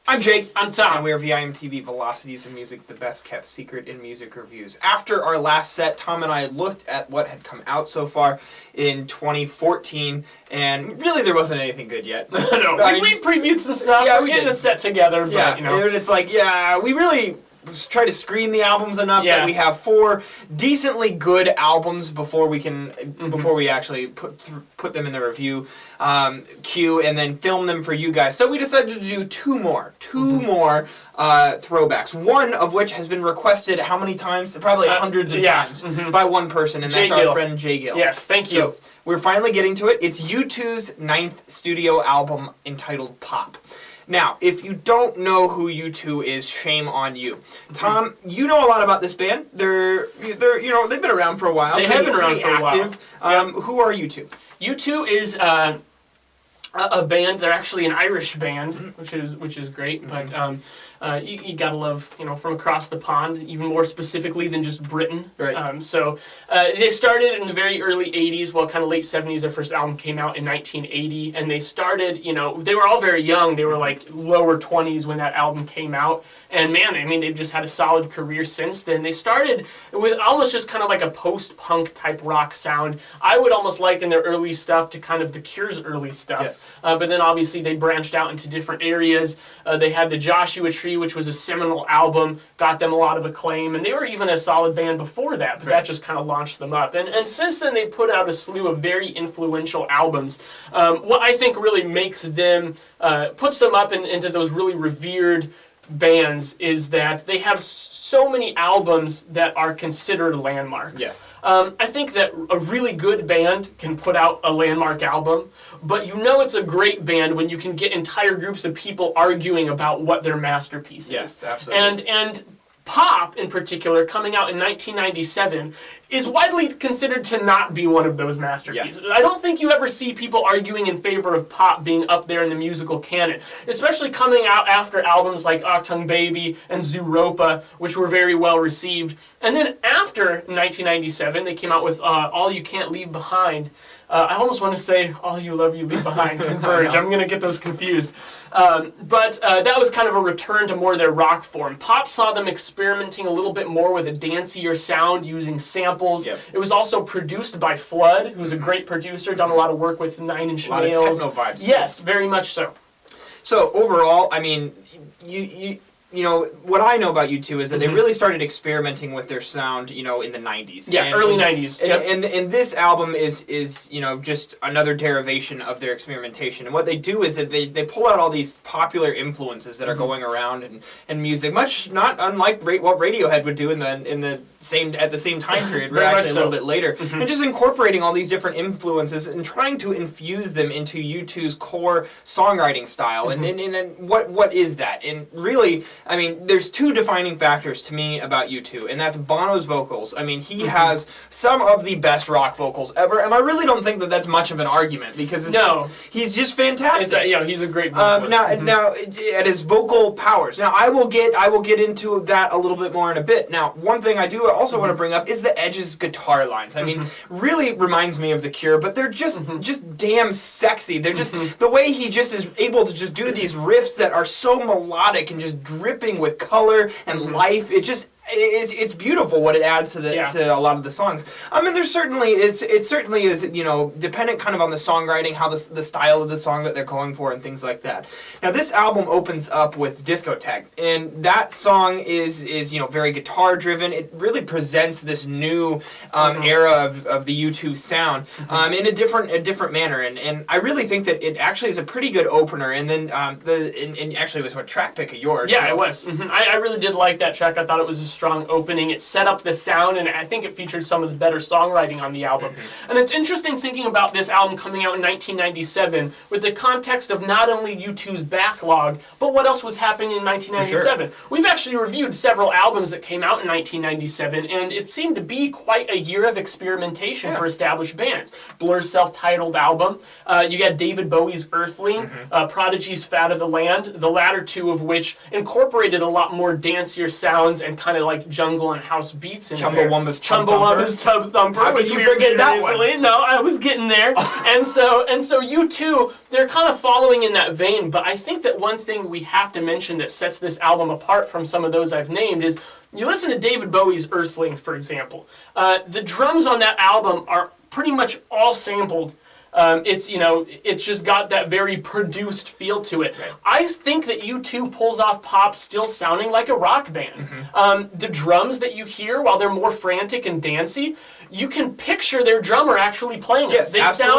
I'm Jake. I'm Tom. And we're VIMTV Velocities and Music, the best kept secret in music reviews. After our last set, Tom and I looked at what had come out so far in 2014, and really there wasn't anything good yet. We previewed some stuff. Yeah, we're getting a set together, but it's like, we really try to screen the albums enough that we have 4 decently good albums before we can before we actually put them in the review queue and then film them for you guys. So we decided to do two more throwbacks. One of which has been requested how many times? Probably hundreds of times by one person, and that's our friend Jay Gill. Yes, thank you. So we're finally getting to it. It's U2's 9th studio album entitled Pop. Now, if you don't know who U2 is, shame on you. Tom, you know a lot about this band. They're they've been around for a while. They have been around for a while. Who are U2? U2 is a band. They're actually an Irish band, which is great. But you gotta love, from across the pond, even more specifically than just Britain. Right. So they started in the very early 80s, well, kind of late 70s. Their first album came out in 1980, and they started, they were all very young. They were like lower 20s when that album came out. And man, they've just had a solid career since then. They started with almost just kind of like a post-punk type rock sound. I would almost liken their early stuff to kind of The Cure's early stuff. Yes. But then obviously they branched out into different areas. They had the Joshua Tree, which was a seminal album, got them a lot of acclaim. And they were even a solid band before that, but that just kind of launched them up. And since then they put out a slew of very influential albums. What I think really makes them, puts them up into those really revered bands is that they have so many albums that are considered landmarks. Yes. I think that a really good band can put out a landmark album, but it's a great band when you can get entire groups of people arguing about what their masterpiece is. Yes, absolutely. And Pop, in particular, coming out in 1997, is widely considered to not be one of those masterpieces. Yes. I don't think you ever see people arguing in favor of Pop being up there in the musical canon, especially coming out after albums like Achtung Baby and Zooropa, which were very well received. And then after 1997, they came out with All You Can't Leave Behind. I almost want to say All You Love You Leave Behind, Converge. I'm going to get those confused. But that was kind of a return to more their rock form. Pop saw them experimenting a little bit more with a dancier sound using samples. Yep. It was also produced by Flood, who's a great producer, done a lot of work with Nine Inch Nails. A lot of techno vibes. Yes, very much so. So overall, what I know about U2 is that they really started experimenting with their sound, in the 90s. Yeah, early 90s. And this album is just another derivation of their experimentation. And what they do is that they pull out all these popular influences that are going around in music, much not unlike what Radiohead would do at the same time period, but actually a little bit later, and just incorporating all these different influences and trying to infuse them into U2's core songwriting style. And what is that? And really, there's 2 defining factors to me about U2, and that's Bono's vocals. He has some of the best rock vocals ever, and I really don't think that that's much of an argument, because he's just fantastic. He's a great vocalist. Now, at his vocal powers. Now, I will get into that a little bit more in a bit. Now, one thing I do also want to bring up is the Edge's guitar lines. Really reminds me of The Cure, but they're just damn sexy. They're just the way he just is able to just do these riffs that are so melodic and just dripping with color and life. It's beautiful what it adds to a lot of the songs. There's certainly it certainly is dependent kind of on the songwriting, how the style of the song that they're going for and things like that. Now this album opens up with Discotheque, and that song is very guitar driven. It really presents this new era of the U2 sound in a different manner, and I really think that it actually is a pretty good opener. And then and actually it was what track pick of yours. Yeah, it was. I really did like that track. I thought it was a strong opening. It set up the sound, and I think it featured some of the better songwriting on the album. And it's interesting thinking about this album coming out in 1997 with the context of not only U2's backlog, but what else was happening in 1997. Sure. We've actually reviewed several albums that came out in 1997, and it seemed to be quite a year of experimentation for established bands. Blur's self-titled album, you got David Bowie's Earthling, Prodigy's Fat of the Land, the latter 2 of which incorporated a lot more dancier sounds and kind of like jungle and house beats in there. Chumbawamba's Tub Thumper. How could you forget that one? No, I was getting there. and so U2, they're kind of following in that vein, but I think that one thing we have to mention that sets this album apart from some of those I've named is you listen to David Bowie's Earthling, for example. The drums on that album are pretty much all sampled. It's just got that very produced feel to it. Right. I think that U2 pulls off pop still sounding like a rock band. The drums that you hear, while they're more frantic and dancey, you can picture their drummer actually playing it. Yes,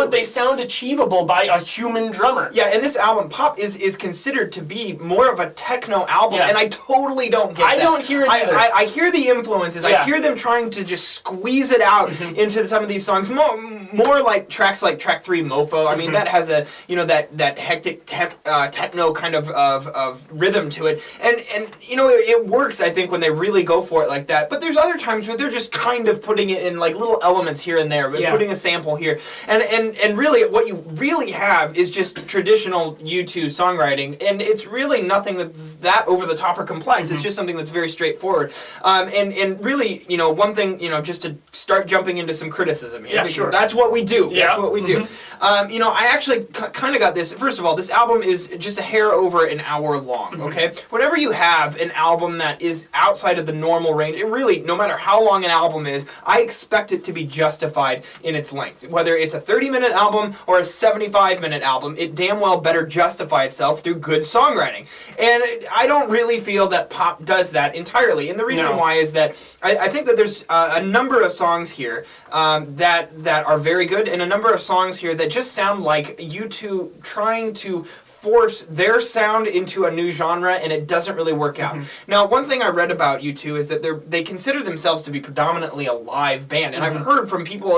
they sound achievable by a human drummer. Yeah, and this album, Pop, is considered to be more of a techno album, and I totally don't get that. I don't hear it either. I hear the influences. Yeah. I hear them trying to just squeeze it out into some of these songs. More like tracks like track 3, Mofo. I mean, that has a that hectic techno kind of rhythm to it, and it works. I think when they really go for it like that. But there's other times where they're just kind of putting it in like little elements here and there, putting a sample here, and really what you really have is just traditional U2 songwriting, and it's really nothing that's that over the top or complex. It's just something that's very straightforward. And really, one thing, just to start jumping into some criticism here, because sure. That's what we do. Yeah. That's what we do. I actually kind of got this. First of all, this album is just a hair over an hour long. Okay, whenever you have an album that is outside of the normal range, it really, no matter how long an album is, I expect it to be justified in its length. Whether it's a 30-minute album or a 75-minute album, it damn well better justify itself through good songwriting. And I don't really feel that Pop does that entirely. And the reason why is that I think that there's a number of songs here that are very good, and a number of songs here that just sound like U2 trying to force their sound into a new genre, and it doesn't really work out. Now, one thing I read about U2 is that they consider themselves to be predominantly a live band, and I've heard from people,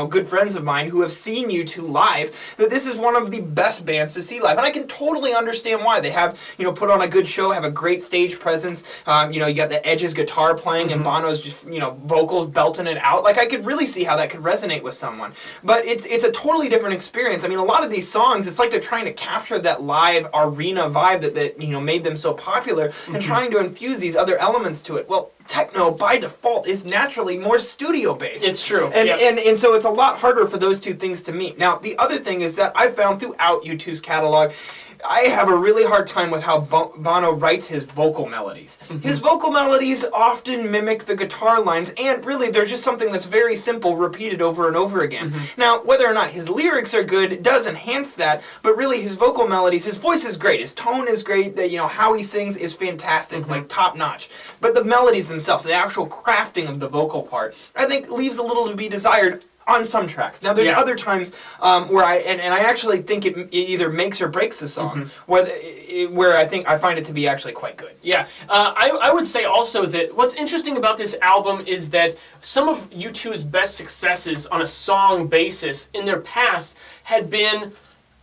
good friends of mine who have seen U2 live, that this is one of the best bands to see live, and I can totally understand why. They have, put on a good show, have a great stage presence. You got the Edge's guitar playing, and Bono's just, vocals belting it out. Like, I could really see how that could resonate with someone. But it's a totally different experience. I mean, a lot of these songs, it's like they're trying to capture that live arena vibe that made them so popular, and trying to infuse these other elements to it. Well, techno by default is naturally more studio based. It's true. And so it's a lot harder for those two things to meet. Now, the other thing is that I found throughout U2's catalog, I have a really hard time with how Bono writes his vocal melodies. His vocal melodies often mimic the guitar lines, and really they're just something that's very simple, repeated over and over again. Now, whether or not his lyrics are good, it does enhance that, but really his vocal melodies, his voice is great, his tone is great, how he sings is fantastic, like top notch. But the melodies themselves, the actual crafting of the vocal part, I think leaves a little to be desired on some tracks. Now, there's other times where I actually think it either makes or breaks the song, where I find it to be actually quite good. Yeah, I would say also that what's interesting about this album is that some of U2's best successes on a song basis in their past had been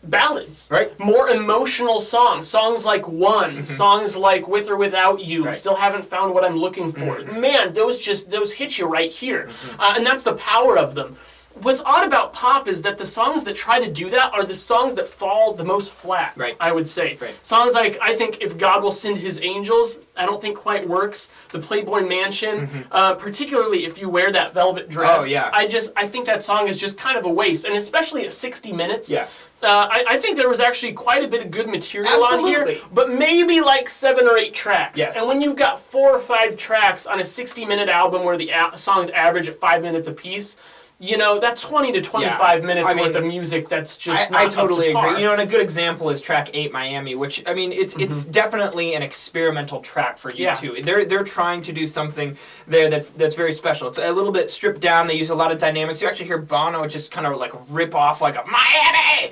ballads, right? More emotional songs like One, songs like With or Without You, Still Haven't Found What I'm Looking For. Man, those hit you right here, and that's the power of them. What's odd about Pop is that the songs that try to do that are the songs that fall the most flat, I would say. Songs like, I think, If God Will Send His Angels, I don't think quite works. The Playboy Mansion, particularly If You Wear That Velvet Dress. I think that song is just kind of a waste, and especially at 60 minutes. I think there was actually quite a bit of good material on here, but maybe like 7 or 8 tracks. And when you've got 4 or 5 tracks on a 60-minute album where the songs average at 5 minutes apiece, that's 20 to 25 minutes worth of music that's just not I totally up to par. agree. And a good example is track 8, Miami, which, I mean, it's definitely an experimental track for U2. They're trying to do something there that's very special. It's a little bit stripped down. They use a lot of dynamics. You actually hear Bono just kind of like rip off like a Miami!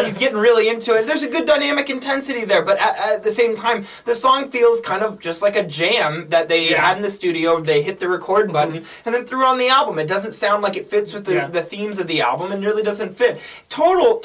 He's getting really into it. There's a good dynamic intensity there, but at the same time, the song feels kind of just like a jam that they had in the studio. They hit the record button and then threw on the album. It doesn't sound like it fits with the themes of the album, and really doesn't fit. Total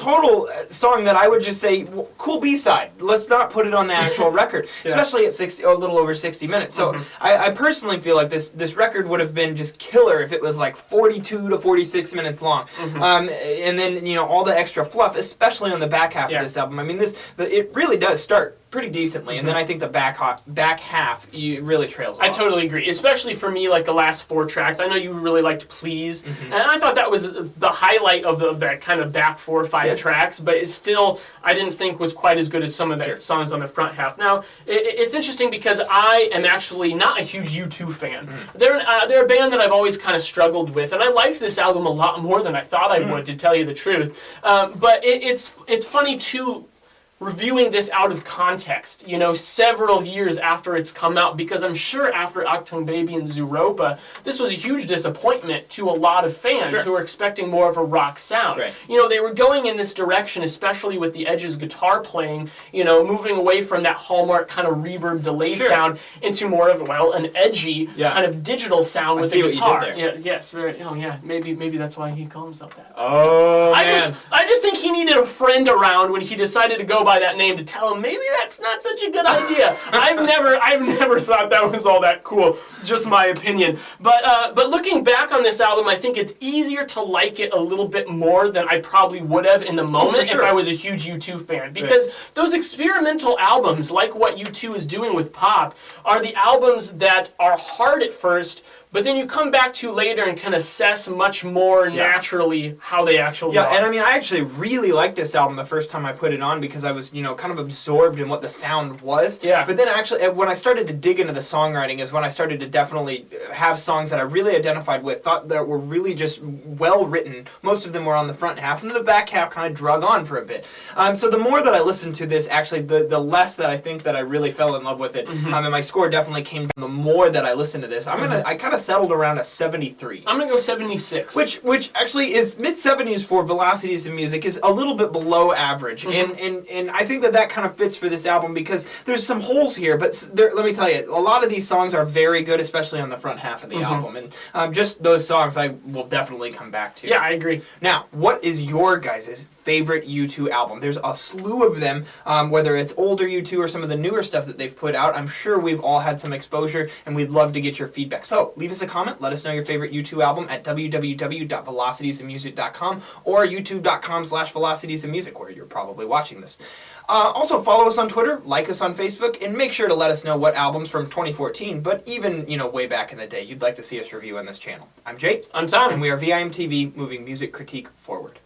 song that I would just say, cool B-side. Let's not put it on the actual record, especially at a little over 60 minutes. So I personally feel like this record would have been just killer if it was like 42 to 46 minutes long. And then all the extra fluff, especially on the back half of this album. I mean, it really does start pretty decently, and then I think the back half really trails off. I totally agree, especially for me, like the last 4 tracks. I know you really liked Please, and I thought that was the highlight of that kind of back 4 or 5 tracks, but it's still, I didn't think was quite as good as some of the songs on the front half. Now, it's interesting because I am actually not a huge U2 fan. They're a band that I've always kind of struggled with, and I liked this album a lot more than I thought I would, to tell you the truth. But it's funny, too, reviewing this out of context, several years after it's come out, because I'm sure after Achtung Baby and Zooropa, this was a huge disappointment to a lot of fans who were expecting more of a rock sound. Right. They were going in this direction, especially with the Edge's guitar playing, moving away from that hallmark kind of reverb delay sound into more of, an edgy kind of digital sound with the guitar. What you did there. Yes, very, maybe that's why he calls himself that. Oh, man. I just think he needed a friend around when he decided to go by that name, to tell him maybe that's not such a good idea. I've never thought that was all that cool. Just my opinion. But looking back on this album, I think it's easier to like it a little bit more than I probably would have in the moment if I was a huge U2 fan. Because those experimental albums, like what U2 is doing with pop, are the albums that are hard at first, but then you come back to later and can assess much more naturally how they actually are. And I mean, I actually really liked this album the first time I put it on, because I was, kind of absorbed in what the sound was. Yeah. But then actually, when I started to dig into the songwriting is when I started to definitely have songs that I really identified with, thought that were really just well written. Most of them were on the front half, and the back half kind of drug on for a bit. So the more that I listened to this, actually, the less that I think that I really fell in love with it. And my score definitely came down the more that I listened to this. I kind of settled around a 73. I'm gonna go 76. Which actually is mid-70s for Velocities in music, is a little bit below average. And I think that kind of fits for this album, because there's some holes here, but let me tell you, a lot of these songs are very good, especially on the front half of the album. And just those songs I will definitely come back to. Yeah, I agree. Now, what is your guys' favorite U2 album? There's a slew of them, whether it's older U2 or some of the newer stuff that they've put out. I'm sure we've all had some exposure, and we'd love to get your feedback. So leave us a comment. Let us know your favorite U2 album at www.velocitiesandmusic.com or youtube.com/velocitiesandmusic, where you're probably watching this. Also, follow us on Twitter, like us on Facebook, and make sure to let us know what albums from 2014, but even, way back in the day, you'd like to see us review on this channel. I'm Jake. I'm Tom. And we are VIMTV, moving music critique forward.